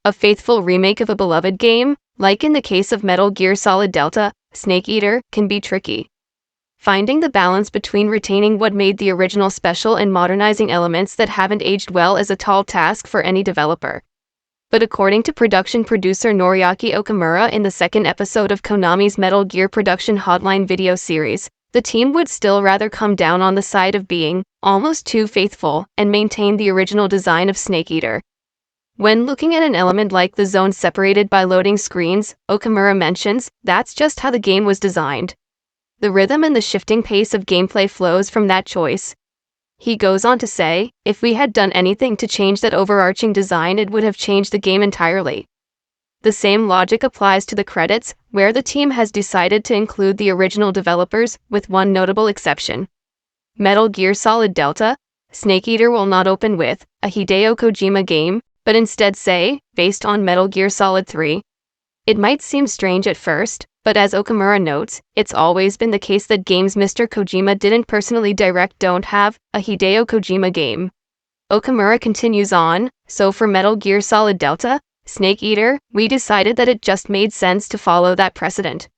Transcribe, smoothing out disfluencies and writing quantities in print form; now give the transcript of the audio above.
A faithful remake of a beloved game, like in the case of Metal Gear Solid Delta, Snake Eater, can be tricky. Finding the balance between retaining what made the original special and modernizing elements that haven't aged well is a tall task for any developer. But according to production producer Noriaki Okamura in the second episode of Konami's Metal Gear Production Hotline video series, the team would still rather come down on the side of being almost too faithful and maintain the original design of Snake Eater. When looking at an element like the zone separated by loading screens, Okamura mentions, that's just how the game was designed. The rhythm and the shifting pace of gameplay flows from that choice. He goes on to say, if we had done anything to change that overarching design, it would have changed the game entirely. The same logic applies to the credits, where the team has decided to include the original developers, with one notable exception. Metal Gear Solid Delta, Snake Eater will not open with a Hideo Kojima game, but instead say, based on Metal Gear Solid 3. It might seem strange at first, but as Okamura notes, it's always been the case that games Mr. Kojima didn't personally direct don't have a Hideo Kojima game. Okamura continues on, so for Metal Gear Solid Delta, Snake Eater, we decided that it just made sense to follow that precedent.